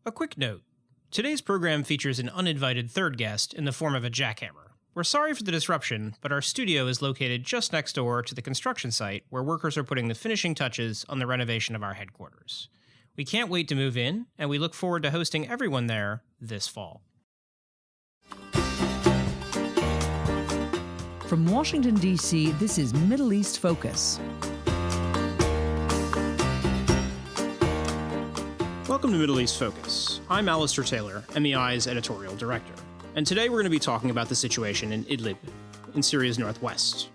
A quick note. Today's program features an uninvited third guest in the form of a jackhammer. We're sorry for the disruption, but our studio is located just next door to the construction site where workers are putting the finishing touches on the renovation of our headquarters. We can't wait to move in, and we look forward to hosting everyone there this fall. From Washington, D.C., this is Middle East Focus. Welcome to Middle East Focus. I'm Alistair Taylor, MEI's editorial director. And today we're going to be talking about the situation in Idlib, in Syria's northwest.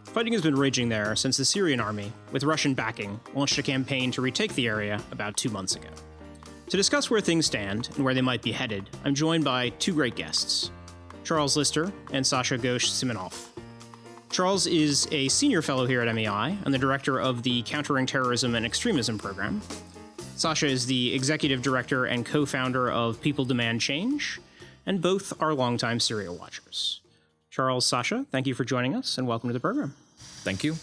Fighting has been raging there since the Syrian army, with Russian backing, launched a campaign to retake the area about 2 months ago. To discuss where things stand and where they might be headed, I'm joined by two great guests, Charles Lister and Sasha Ghosh-Siminoff. Charles is a senior fellow here at MEI and the director of the Countering Terrorism and Extremism program. Sasha is the executive director and co-founder of People Demand Change, and both are longtime Syria watchers. Charles, Sasha, thank you for joining us, and welcome to the program. Thank you.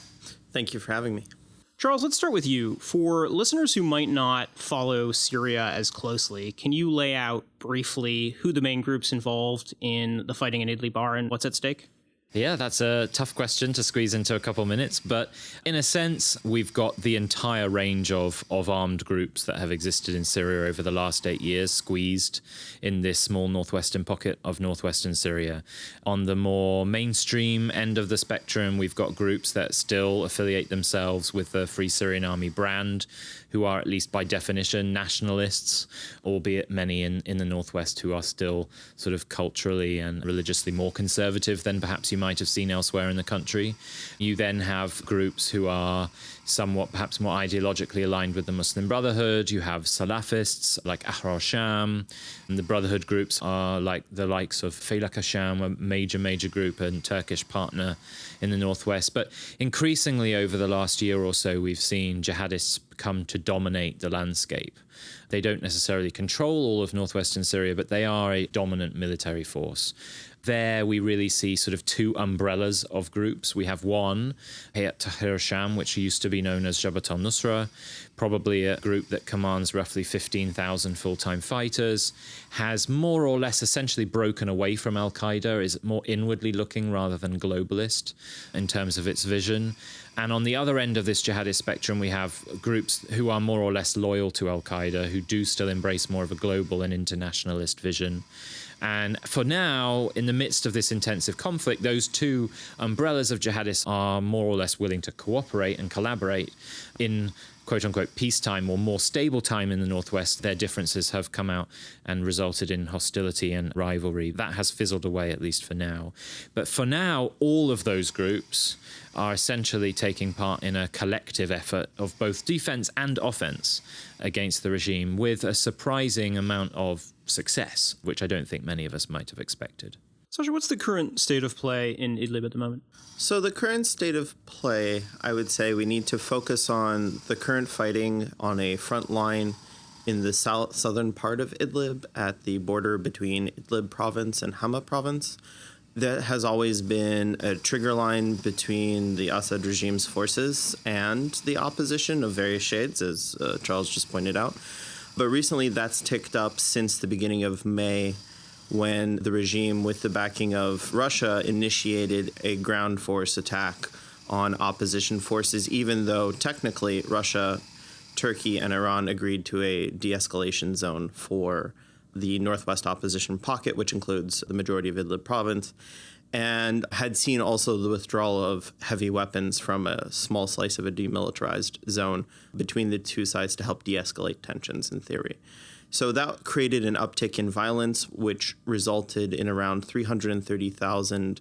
Thank you for having me. Charles, let's start with you. For listeners who might not follow Syria as closely, can you lay out briefly who the main groups involved in the fighting in Idlib are and what's at stake? Yeah, that's a tough question to squeeze into a couple minutes, but in a sense, we've got the entire range of armed groups that have existed in Syria over the last 8 years squeezed in this small northwestern pocket of northwestern Syria. On the more mainstream end of the spectrum, we've got groups that still affiliate themselves with the Free Syrian Army brand, who are at least by definition nationalists, albeit many in the northwest who are still sort of culturally and religiously more conservative than perhaps you might have seen elsewhere in the country. You then have groups who are somewhat perhaps more ideologically aligned with the Muslim Brotherhood. You have Salafists like Ahrar Sham, and the Brotherhood groups are like the likes of Feylak Sham, a major group and Turkish partner in the northwest. But increasingly over the last year or so, we've seen jihadists come to dominate the landscape. They don't necessarily control all of northwestern Syria, but they are a dominant military force. There we really see sort of two umbrellas of groups. We have one, Hayat Tahrir Sham, which used to be known as Jabhat al-Nusra, probably a group that commands roughly 15,000 full-time fighters, has more or less essentially broken away from al-Qaeda, is more inwardly looking rather than globalist in terms of its vision. And on the other end of this jihadist spectrum, we have groups who are more or less loyal to al-Qaeda, who do still embrace more of a global and internationalist vision. And for now, in the midst of this intensive conflict, those two umbrellas of jihadists are more or less willing to cooperate and collaborate. In quote-unquote peacetime or more stable time in the northwest, their differences have come out and resulted in hostility and rivalry. That has fizzled away, at least for now. But for now, all of those groups are essentially taking part in a collective effort of both defense and offense against the regime with a surprising amount of success, which I don't think many of us might have expected. Sasha, what's the current state of play in Idlib at the moment? So the current state of play, I would say we need to focus on the current fighting on a front line in the southern part of Idlib at the border between Idlib province and Hama province. That has always been a trigger line between the Assad regime's forces and the opposition of various shades, as Charles just pointed out. But recently that's ticked up since the beginning of May, when the regime, with the backing of Russia, initiated a ground force attack on opposition forces, even though technically Russia, Turkey, and Iran agreed to a de-escalation zone for the northwest opposition pocket, which includes the majority of Idlib province, and had seen also the withdrawal of heavy weapons from a small slice of a demilitarized zone between the two sides to help de-escalate tensions in theory. So that created an uptick in violence, which resulted in around 330,000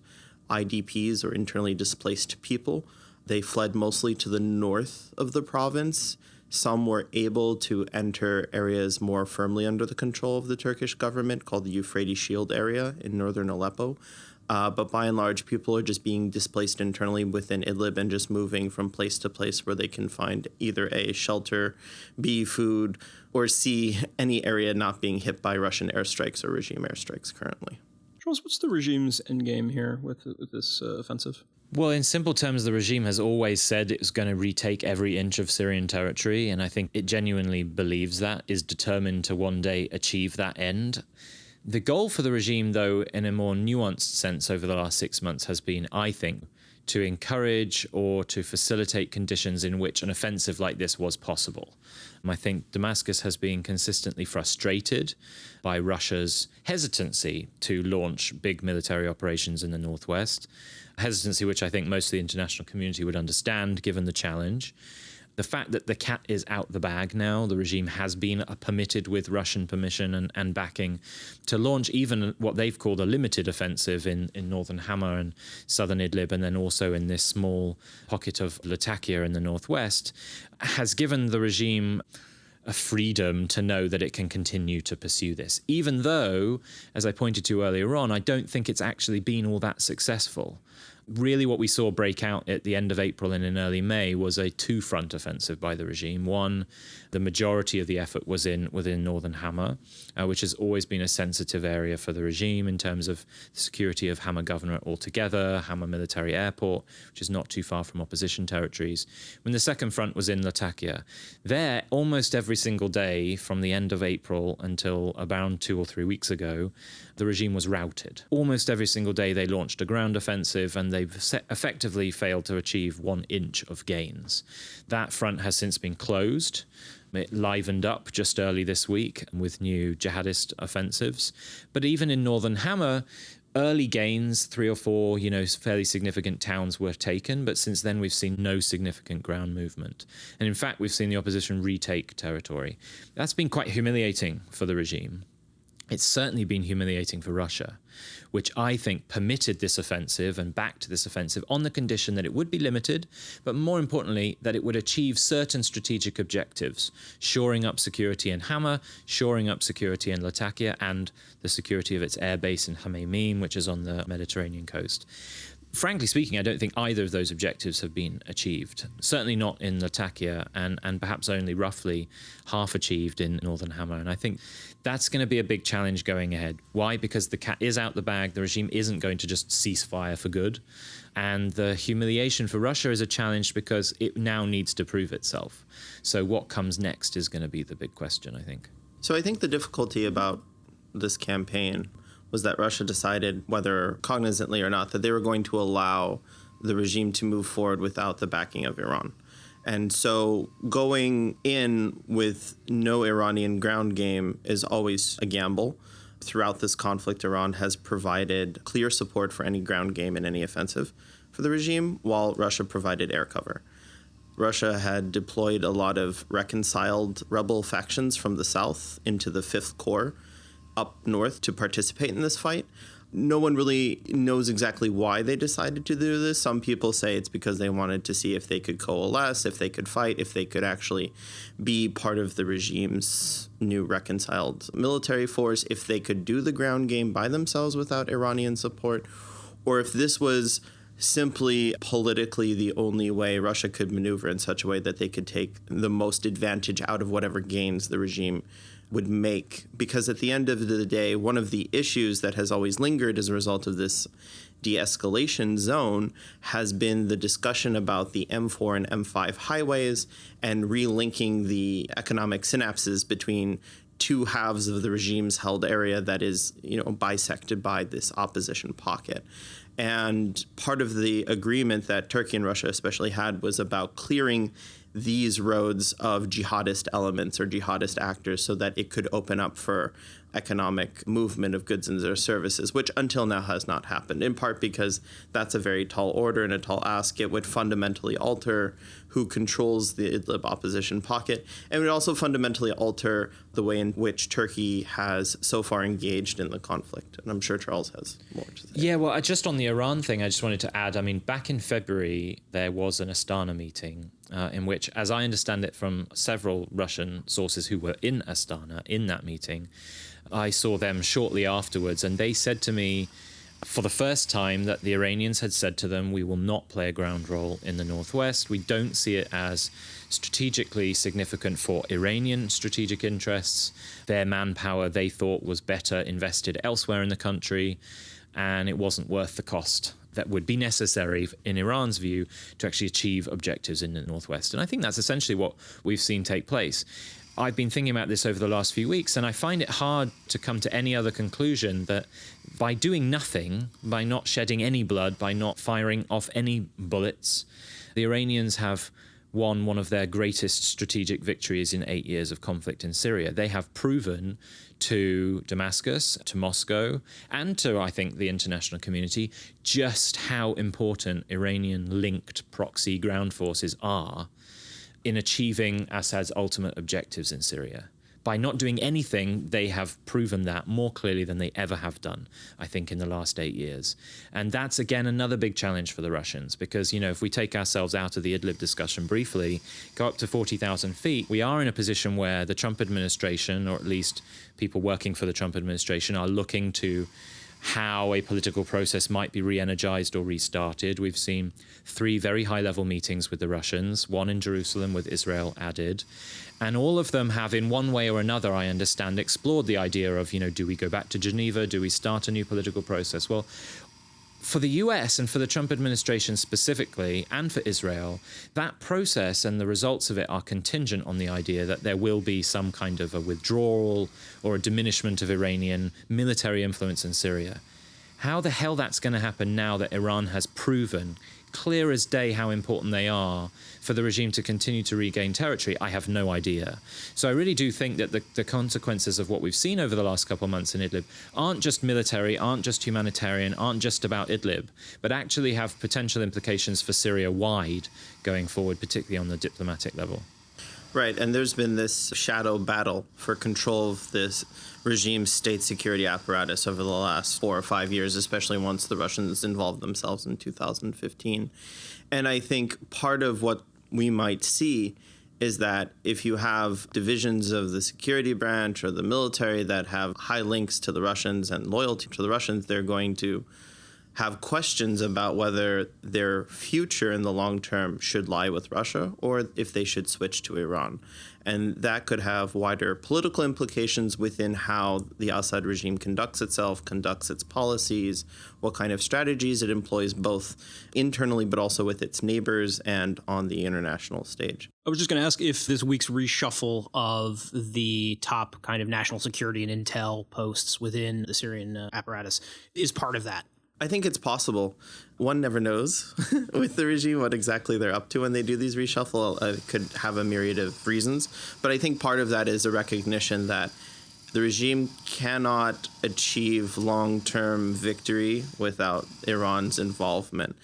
IDPs, or internally displaced people. They fled mostly to the north of the province. Some were able to enter areas more firmly under the control of the Turkish government, called the Euphrates Shield area in northern Aleppo. But by and large, people are just being displaced internally within Idlib and just moving from place to place where they can find either A, shelter, B, food, or C, any area not being hit by Russian airstrikes or regime airstrikes currently. Charles, what's the regime's endgame here with this offensive? Well, in simple terms, the regime has always said it was going to retake every inch of Syrian territory, and I think it genuinely believes that, is determined to one day achieve that end. The goal for the regime, though, in a more nuanced sense over the last 6 months has been, I think, to encourage or to facilitate conditions in which an offensive like this was possible. I think Damascus has been consistently frustrated by Russia's hesitancy to launch big military operations in the northwest, hesitancy which I think most of the international community would understand given the challenge. The fact that the cat is out the bag now, the regime has been permitted with Russian permission and backing to launch even what they've called a limited offensive in northern Hama and southern Idlib, and then also in this small pocket of Latakia in the northwest, has given the regime a freedom to know that it can continue to pursue this. Even though, as I pointed to earlier on, I don't think it's actually been all that successful. Really what we saw break out at the end of April and in early May was a two-front offensive by the regime. One, the majority of the effort was within northern Hama, which has always been a sensitive area for the regime in terms of the security of Hama Governorate altogether, Hama Military Airport, which is not too far from opposition territories. When the second front was in Latakia, there, almost every single day from the end of April until around 2 or 3 weeks ago, the regime was routed. Almost every single day they launched a ground offensive, and they've effectively failed to achieve 1 inch of gains. That front has since been closed. It livened up just early this week with new jihadist offensives. But even in northern Hama, early gains, 3 or 4, fairly significant towns were taken, but since then we've seen no significant ground movement. And in fact, we've seen the opposition retake territory. That's been quite humiliating for the regime. It's certainly been humiliating for Russia, which I think permitted this offensive and backed this offensive on the condition that it would be limited, but more importantly, that it would achieve certain strategic objectives, shoring up security in Hama, shoring up security in Latakia, and the security of its airbase in Hammeimim, which is on the Mediterranean coast. Frankly speaking, I don't think either of those objectives have been achieved. Certainly not in Latakia, and perhaps only roughly half achieved in northern Hama. And I think that's going to be a big challenge going ahead. Why? Because the cat is out the bag. The regime isn't going to just cease fire for good. And the humiliation for Russia is a challenge because it now needs to prove itself. So what comes next is going to be the big question, I think. So I think the difficulty about this campaign was that Russia decided, whether cognizantly or not, that they were going to allow the regime to move forward without the backing of Iran. And so going in with no Iranian ground game is always a gamble. Throughout this conflict, Iran has provided clear support for any ground game in any offensive for the regime, while Russia provided air cover. Russia had deployed a lot of reconciled rebel factions from the south into the Fifth Corps up north to participate in this fight. No one really knows exactly why they decided to do this. Some people say it's because they wanted to see if they could coalesce, if they could fight, if they could actually be part of the regime's new reconciled military force, if they could do the ground game by themselves without Iranian support, or if this was simply politically the only way Russia could maneuver in such a way that they could take the most advantage out of whatever gains the regime would make. Because at the end of the day, one of the issues that has always lingered as a result of this de-escalation zone has been the discussion about the M4 and M5 highways and relinking the economic synapses between two halves of the regime's held area that is, bisected by this opposition pocket. And part of the agreement that Turkey and Russia especially had was about clearing these roads of jihadist elements or jihadist actors so that it could open up for economic movement of goods and their services, which until now has not happened, in part because that's a very tall order and a tall ask. It would fundamentally alter who controls the Idlib opposition pocket, and would also fundamentally alter the way in which Turkey has so far engaged in the conflict. And I'm sure Charles has more to say. Yeah, well, just on the Iran thing, I just wanted to add, back in February, there was an Astana meeting in which, as I understand it from several Russian sources who were in Astana in that meeting, I saw them shortly afterwards, and they said to me for the first time that the Iranians had said to them, we will not play a ground role in the northwest. We don't see it as strategically significant for Iranian strategic interests. Their manpower, they thought, was better invested elsewhere in the country. and it wasn't worth the cost that would be necessary, in Iran's view, to actually achieve objectives in the northwest. And I think that's essentially what we've seen take place. I've been thinking about this over the last few weeks, and I find it hard to come to any other conclusion that by doing nothing, by not shedding any blood, by not firing off any bullets, the Iranians have won one of their greatest strategic victories in 8 years of conflict in Syria. They have proven to Damascus, to Moscow, and to, I think, the international community, just how important Iranian-linked proxy ground forces are in achieving Assad's ultimate objectives in Syria. By not doing anything, they have proven that more clearly than they ever have done, I think, in the last 8 years. And that's, again, another big challenge for the Russians, because, if we take ourselves out of the Idlib discussion briefly, go up to 40,000 feet, we are in a position where the Trump administration, or at least people working for the Trump administration, are looking to how a political process might be re-energized or restarted. We've seen 3 very high-level meetings with the Russians, one in Jerusalem with Israel added, and all of them have, in one way or another, I understand, explored the idea of, do we go back to Geneva? Do we start a new political process? Well, for the US and for the Trump administration specifically, and for Israel, that process and the results of it are contingent on the idea that there will be some kind of a withdrawal or a diminishment of Iranian military influence in Syria. How the hell that's going to happen now that Iran has proven clear as day how important they are for the regime to continue to regain territory, I have no idea. So I really do think that the consequences of what we've seen over the last couple of months in Idlib aren't just military, aren't just humanitarian, aren't just about Idlib, but actually have potential implications for Syria-wide going forward, particularly on the diplomatic level. Right, and there's been this shadow battle for control of this regime's state security apparatus over the last 4 or 5 years, especially once the Russians involved themselves in 2015. And I think part of what we might see is that if you have divisions of the security branch or the military that have high links to the Russians and loyalty to the Russians, they're going to have questions about whether their future in the long term should lie with Russia or if they should switch to Iran. And that could have wider political implications within how the Assad regime conducts itself, conducts its policies, what kind of strategies it employs both internally but also with its neighbors and on the international stage. I was just going to ask if this week's reshuffle of the top kind of national security and intel posts within the Syrian apparatus is part of that. I think it's possible. One never knows with the regime what exactly they're up to when they do these reshuffle. It could have a myriad of reasons. But I think part of that is a recognition that the regime cannot achieve long-term victory without Iran's involvement.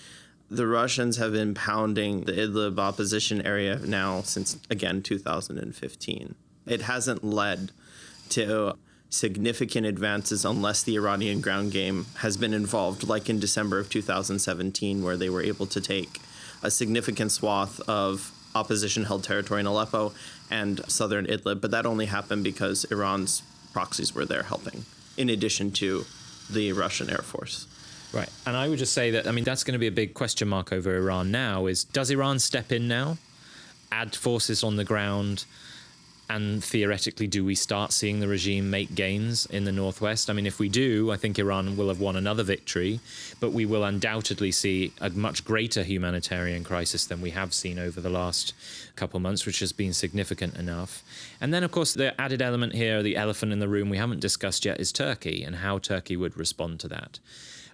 The Russians have been pounding the Idlib opposition area now since, again, 2015. It hasn't led to significant advances unless the Iranian ground game has been involved, like in December of 2017, where they were able to take a significant swath of opposition-held territory in Aleppo and southern Idlib. But that only happened because Iran's proxies were there helping, in addition to the Russian Air Force. Right. And I would just say that, that's going to be a big question mark over Iran now, is does Iran step in now, add forces on the ground, and theoretically, do we start seeing the regime make gains in the northwest? If we do, I think Iran will have won another victory, but we will undoubtedly see a much greater humanitarian crisis than we have seen over the last couple of months, which has been significant enough. And then, of course, the added element here, the elephant in the room we haven't discussed yet, is Turkey and how Turkey would respond to that.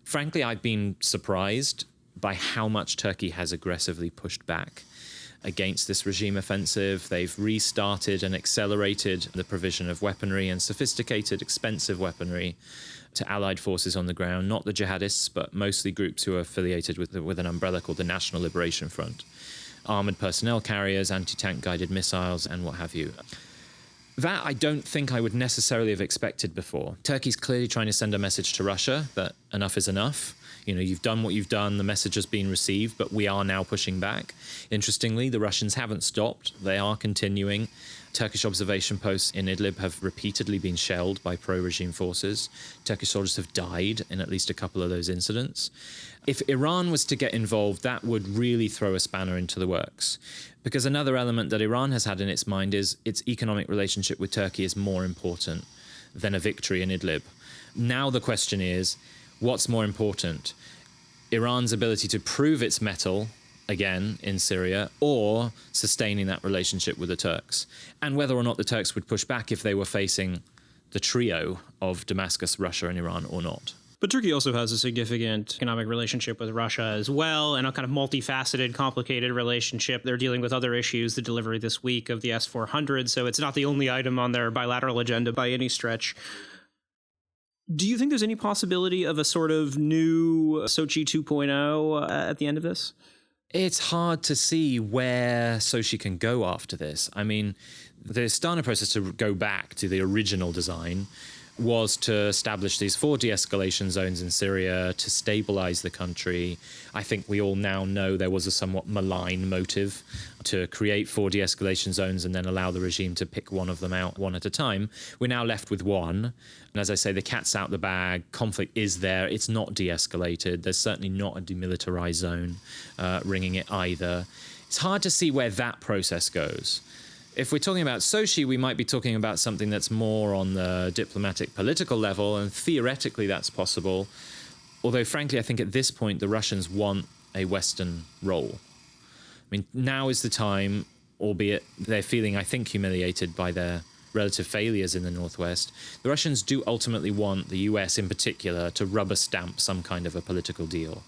Frankly, I've been surprised by how much Turkey has aggressively pushed back against this regime offensive. They've restarted and accelerated the provision of weaponry and sophisticated, expensive weaponry to allied forces on the ground, not the jihadists, but mostly groups who are affiliated with an umbrella called the National Liberation Front. Armored personnel carriers, anti-tank guided missiles, and what have you. That I don't think I would necessarily have expected before. Turkey's clearly trying to send a message to Russia that enough is enough. You've done what you've done, the message has been received, but we are now pushing back. Interestingly, the Russians haven't stopped. They are continuing. Turkish observation posts in Idlib have repeatedly been shelled by pro-regime forces. Turkish soldiers have died in at least a couple of those incidents. If Iran was to get involved, that would really throw a spanner into the works. Because another element that Iran has had in its mind is its economic relationship with Turkey is more important than a victory in Idlib. Now the question is, what's more important? Iran's ability to prove its mettle again in Syria, or sustaining that relationship with the Turks, and whether or not the Turks would push back if they were facing the trio of Damascus, Russia, and Iran or not. But Turkey also has a significant economic relationship with Russia as well, and a kind of multifaceted, complicated relationship. They're dealing with other issues, the delivery this week of the S-400, so it's not the only item on their bilateral agenda by any stretch. Do you think there's any possibility of a sort of new Sochi 2.0 at the end of this? It's hard to see where Sochi can go after this. I mean, the Astana process, to go back to the original design, was to establish these 4 de-escalation zones in Syria to stabilize the country. I think we all now know there was a somewhat malign motive to create 4 de-escalation zones and then allow the regime to pick one of them out one at a time. We're now left with one. And as I say, the cat's out the bag. Conflict is there. It's not de-escalated. There's certainly not a demilitarized zone ringing it either. It's hard to see where that process goes. If we're talking about Sochi, we might be talking about something that's more on the diplomatic, political level, and theoretically that's possible. Although, frankly, I think at this point the Russians want a Western role. I mean, now is the time, albeit they're feeling, I think, humiliated by their relative failures in the Northwest. The Russians do ultimately want the US in particular to rubber stamp some kind of a political deal.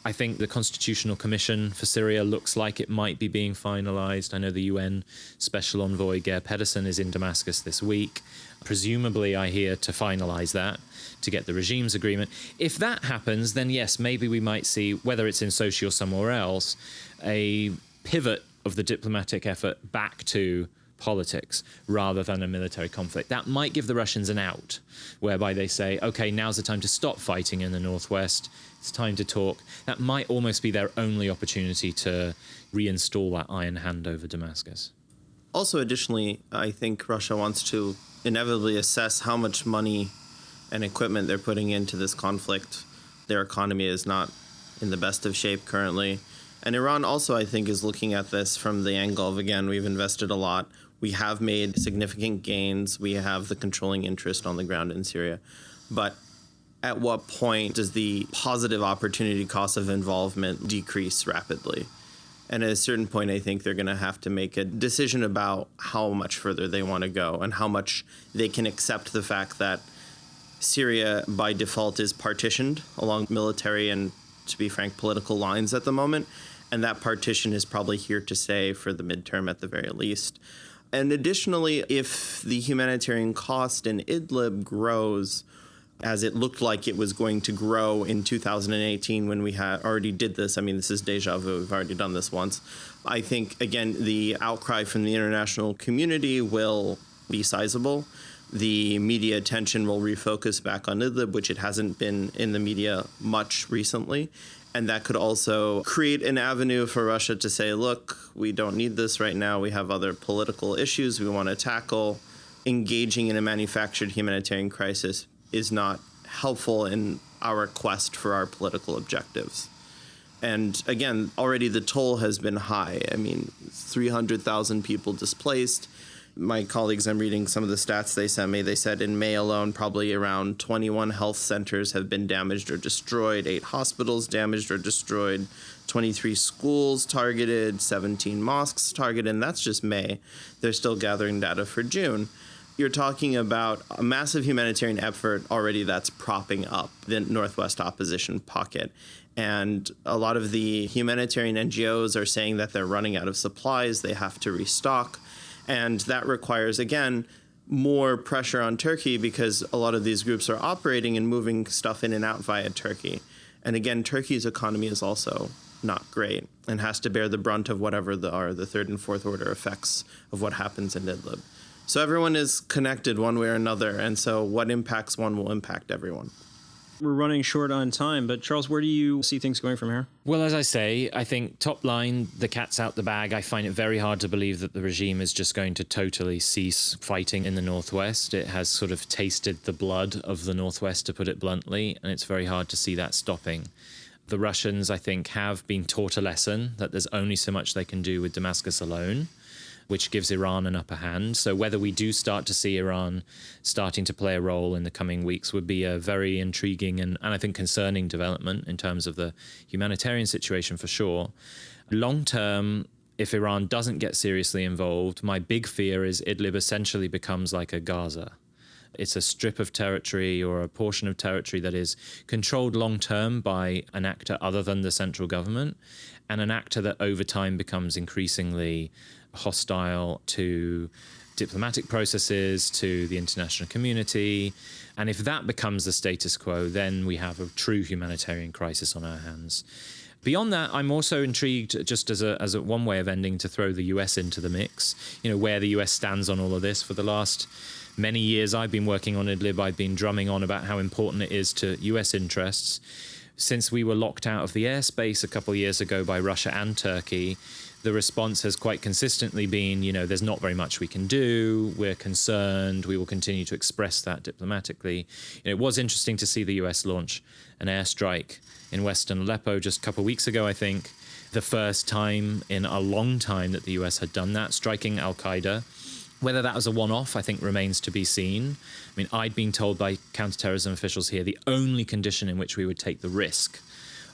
I think the Constitutional Commission for Syria looks like it might be being finalized. I know the UN Special Envoy Geir Pedersen is in Damascus this week, presumably, I hear, to finalize that, to get the regime's agreement. If that happens, then yes, maybe we might see, whether it's in Sochi or somewhere else, a pivot of the diplomatic effort back to politics rather than a military conflict. That might give the Russians an out, whereby they say, okay, now's the time to stop fighting in the Northwest. It's time to talk. That might almost be their only opportunity to reinstall that iron hand over Damascus. Also, additionally, I think Russia wants to inevitably assess how much money and equipment they're putting into this conflict. Their economy is not in the best of shape currently. And Iran also, I think, is looking at this from the angle of, again, we've invested a lot. We have made significant gains. We have the controlling interest on the ground in Syria. But at what point does the positive opportunity cost of involvement decrease rapidly? And at a certain point, I think they're going to have to make a decision about how much further they want to go and how much they can accept the fact that Syria, by default, is partitioned along military and, to be frank, political lines at the moment. And that partition is probably here to stay for the midterm at the very least. And additionally, if the humanitarian cost in Idlib grows, as it looked like it was going to grow in 2018 when we had already did this. I mean, this is deja vu. We've already done this once. I think, again, the outcry from the international community will be sizable. The media attention will refocus back on Idlib, which it hasn't been in the media much recently. And that could also create an avenue for Russia to say, look, we don't need this right now. We have other political issues we want to tackle. Engaging in a manufactured humanitarian crisis is not helpful in our quest for our political objectives. And again, already the toll has been high. I mean, 300,000 people displaced. My colleagues, I'm reading some of the stats they sent me. They said in May alone, probably around 21 health centers have been damaged or destroyed, 8 hospitals damaged or destroyed, 23 schools targeted, 17 mosques targeted, and that's just May. They're still gathering data for June. You're talking about a massive humanitarian effort already that's propping up the Northwest opposition pocket. And a lot of the humanitarian NGOs are saying that they're running out of supplies, they have to restock. And that requires, again, more pressure on Turkey because a lot of these groups are operating and moving stuff in and out via Turkey. And again, Turkey's economy is also not great and has to bear the brunt of whatever are the third and fourth order effects of what happens in Idlib. So everyone is connected one way or another, and so what impacts one will impact everyone. We're running short on time, but Charles, where do you see things going from here? Well, as I say, I think top line, the cat's out the bag. I find it very hard to believe that the regime is just going to totally cease fighting in the Northwest. It has sort of tasted the blood of the Northwest, to put it bluntly, and it's very hard to see that stopping. The Russians, I think, have been taught a lesson that there's only so much they can do with Damascus alone. which gives Iran an upper hand. So whether we do start to see Iran starting to play a role in the coming weeks would be a very intriguing and I think concerning development in terms of the humanitarian situation for sure. Long term, if Iran doesn't get seriously involved, my big fear is Idlib essentially becomes like a Gaza. It's a strip of territory or a portion of territory that is controlled long-term by an actor other than the central government, and an actor that over time becomes increasingly hostile to diplomatic processes, to the international community. And if that becomes the status quo, then we have a true humanitarian crisis on our hands. Beyond that, I'm also intrigued, just as a one way of ending, to throw the US into the mix, where the US stands on all of this. For the last many years I've been working on Idlib, I've been drumming on about how important it is to US interests. Since we were locked out of the airspace a couple of years ago by Russia and Turkey, the response has quite consistently been, there's not very much we can do, we're concerned, we will continue to express that diplomatically. It was interesting to see the US launch an airstrike in Western Aleppo just a couple of weeks ago, I think. The first time in a long time that the US had done that, striking al-Qaeda. Whether that was a one-off, I think, remains to be seen. I mean, I'd been told by counterterrorism officials here the only condition in which we would take the risk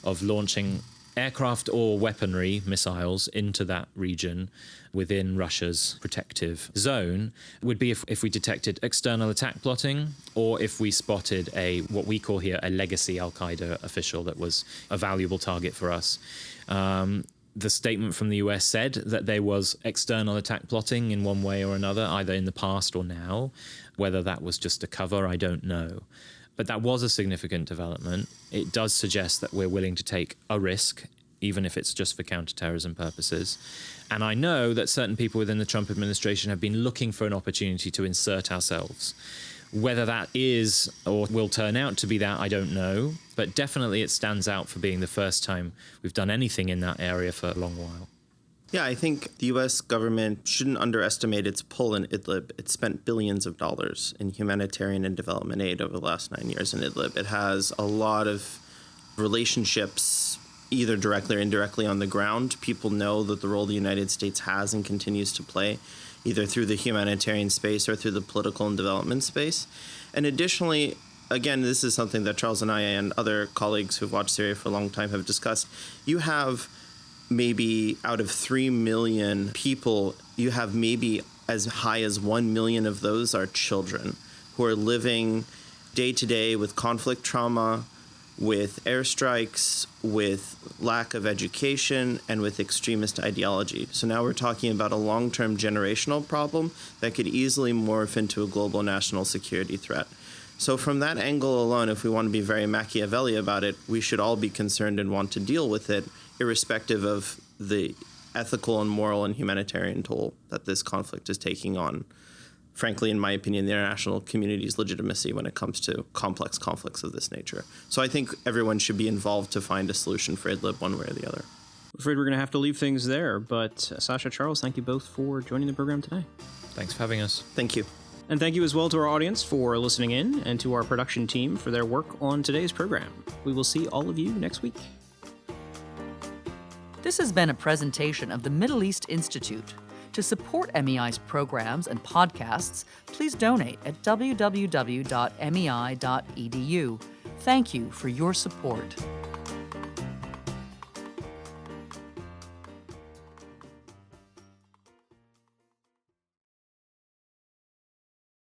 of launching aircraft or weaponry, missiles, into that region within Russia's protective zone would be if we detected external attack plotting, or if we spotted what we call here a legacy al-Qaeda official that was a valuable target for us. The statement from the US said that there was external attack plotting in one way or another, either in the past or now. Whether that was just a cover, I don't know. But that was a significant development. It does suggest that we're willing to take a risk, even if it's just for counterterrorism purposes. And I know that certain people within the Trump administration have been looking for an opportunity to insert ourselves. Whether that is or will turn out to be that, I don't know. But definitely it stands out for being the first time we've done anything in that area for a long while. Yeah, I think the U.S. government shouldn't underestimate its pull in Idlib. It spent billions of dollars in humanitarian and development aid over the last 9 years in Idlib. It has a lot of relationships, either directly or indirectly, on the ground. People know that the role the United States has and continues to play, either through the humanitarian space or through the political and development space. And additionally, again, this is something that Charles and I and other colleagues who've watched Syria for a long time have discussed. You have maybe out of 3 million people, you have maybe as high as 1 million of those are children who are living day to day with conflict trauma, with airstrikes, with lack of education, and with extremist ideology. So now we're talking about a long-term generational problem that could easily morph into a global national security threat. So from that angle alone, if we want to be very Machiavelli about it, we should all be concerned and want to deal with it, irrespective of the ethical and moral and humanitarian toll that this conflict is taking on, frankly, in my opinion, the international community's legitimacy when it comes to complex conflicts of this nature. So I think everyone should be involved to find a solution for Idlib one way or the other. I'm afraid we're going to have to leave things there, but Sasha, Charles, thank you both for joining the program today. Thanks for having us. Thank you. And thank you as well to our audience for listening in, and to our production team for their work on today's program. We will see all of you next week. This has been a presentation of the Middle East Institute. To support MEI's programs and podcasts, please donate at www.mei.edu. Thank you for your support.